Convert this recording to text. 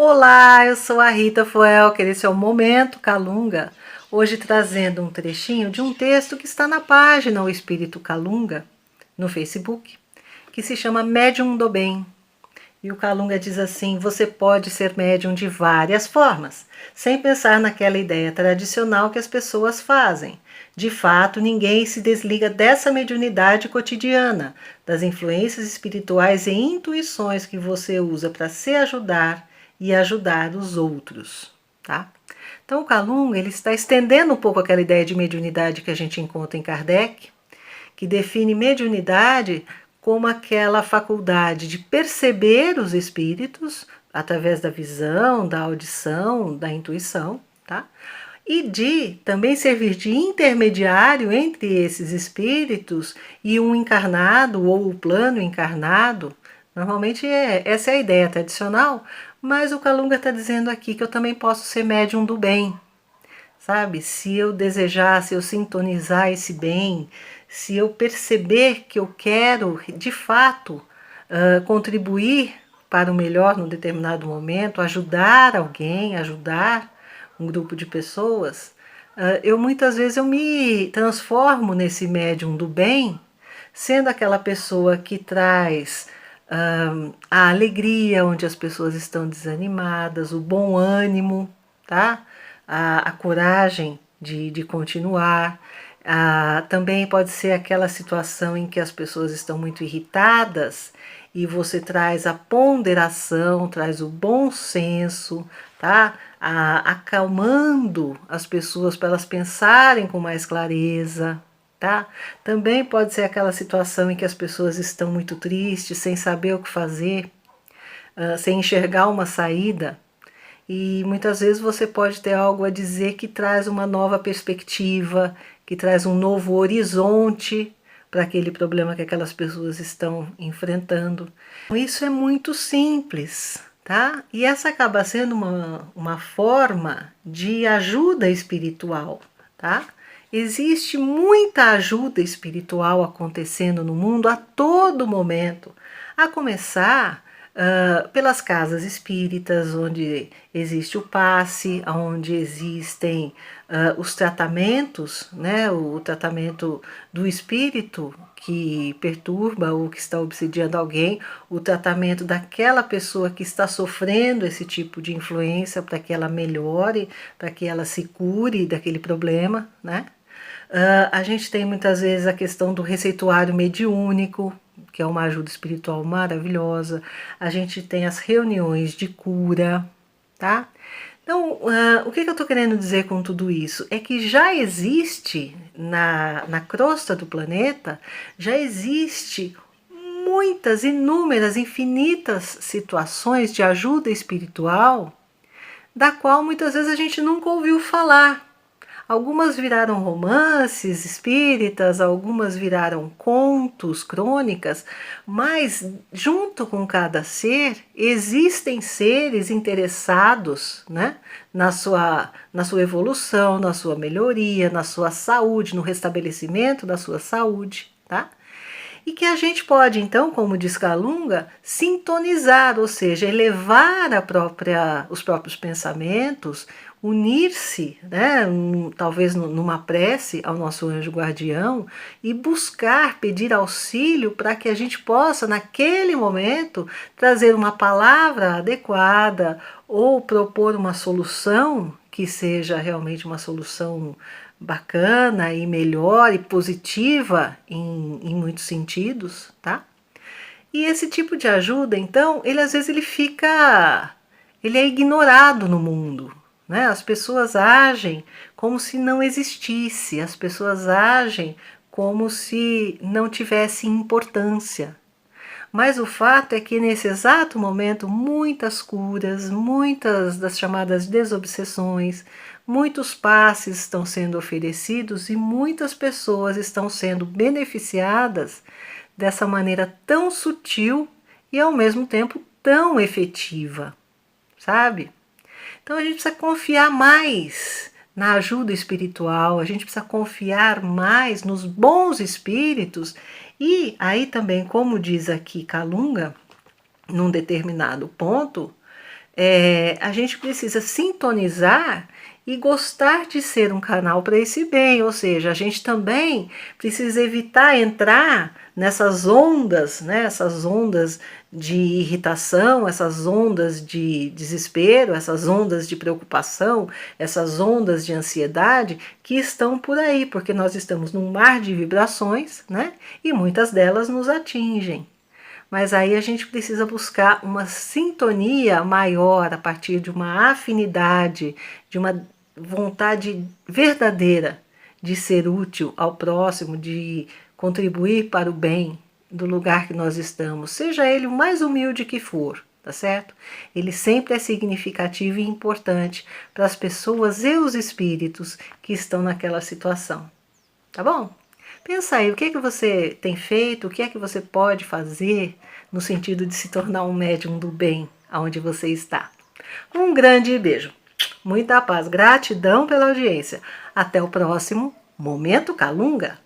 Olá, eu sou a Rita Fuelker, esse é o Momento Calunga. Hoje trazendo um trechinho de um texto que está na página O Espírito Calunga, no Facebook, que se chama Médium do Bem. E o Calunga diz assim: você pode ser médium de várias formas, sem pensar naquela ideia tradicional que as pessoas fazem. De fato, ninguém se desliga dessa mediunidade cotidiana, das influências espirituais e intuições que você usa para se ajudar e ajudar os outros, tá? Então o Calunga ele está estendendo um pouco aquela ideia de mediunidade que a gente encontra em Kardec, que define mediunidade como aquela faculdade de perceber os espíritos através da visão, da audição, da intuição, tá? E de também servir de intermediário entre esses espíritos e um encarnado ou o plano encarnado. Normalmente essa é a ideia tradicional, mas o Calunga está dizendo aqui que eu também posso ser médium do bem, sabe? Se eu desejar, se eu sintonizar esse bem, se eu perceber que eu quero de fato contribuir para o melhor num determinado momento, ajudar alguém, ajudar um grupo de pessoas, eu muitas vezes eu me transformo nesse médium do bem, sendo aquela pessoa que traz a alegria onde as pessoas estão desanimadas, o bom ânimo, tá? A coragem de continuar. Também pode ser aquela situação em que as pessoas estão muito irritadas e você traz a ponderação, traz o bom senso, tá? Acalmando as pessoas para elas pensarem com mais clareza, tá? Também pode ser aquela situação em que as pessoas estão muito tristes, sem saber o que fazer, sem enxergar uma saída. E muitas vezes você pode ter algo a dizer que traz uma nova perspectiva, que traz um novo horizonte para aquele problema que aquelas pessoas estão enfrentando. Isso é muito simples, tá? E essa acaba sendo uma forma de ajuda espiritual, tá? Existe muita ajuda espiritual acontecendo no mundo a todo momento, a começar pelas casas espíritas, onde existe o passe, onde existem os tratamentos, né, o tratamento do espírito que perturba ou que está obsediando alguém, o tratamento daquela pessoa que está sofrendo esse tipo de influência para que ela melhore, para que ela se cure daquele problema, né? A gente tem muitas vezes a questão do receituário mediúnico, que é uma ajuda espiritual maravilhosa. A gente tem as reuniões de cura, tá? Então, o que eu estou querendo dizer com tudo isso? É que já existe na crosta do planeta, já existe muitas, inúmeras, infinitas situações de ajuda espiritual, da qual muitas vezes a gente nunca ouviu falar. Algumas viraram romances espíritas, algumas viraram contos, crônicas, mas junto com cada ser existem seres interessados, né, na sua evolução, na sua melhoria, na sua saúde, no restabelecimento da sua saúde, tá? E que a gente pode, então, como diz Calunga, sintonizar, ou seja, elevar os próprios pensamentos, unir-se, né, talvez numa prece ao nosso anjo guardião e buscar, pedir auxílio para que a gente possa, naquele momento, trazer uma palavra adequada ou propor uma solução que seja realmente uma solução bacana e melhor e positiva em muitos sentidos, tá? E esse tipo de ajuda, então, ele às vezes ele é ignorado no mundo, né? As pessoas agem como se não existisse, as pessoas agem como se não tivesse importância. Mas o fato é que nesse exato momento muitas curas, muitas das chamadas desobsessões, muitos passes estão sendo oferecidos e muitas pessoas estão sendo beneficiadas dessa maneira tão sutil e ao mesmo tempo tão efetiva, sabe? Então a gente precisa confiar mais na ajuda espiritual, a gente precisa confiar mais nos bons espíritos e aí também, como diz aqui Calunga, num determinado ponto, a gente precisa sintonizar e gostar de ser um canal para esse bem, ou seja, a gente também precisa evitar entrar nessas ondas, né, essas ondas de irritação, essas ondas de desespero, essas ondas de preocupação, essas ondas de ansiedade que estão por aí, porque nós estamos num mar de vibrações, né, e muitas delas nos atingem. Mas aí a gente precisa buscar uma sintonia maior a partir de uma afinidade, de uma vontade verdadeira de ser útil ao próximo, de contribuir para o bem do lugar que nós estamos, seja ele o mais humilde que for, tá certo? Ele sempre é significativo e importante para as pessoas e os espíritos que estão naquela situação, tá bom? Pensa aí, o que é que você tem feito, o que é que você pode fazer no sentido de se tornar um médium do bem aonde você está. Um grande beijo, muita paz, gratidão pela audiência. Até o próximo Momento Calunga.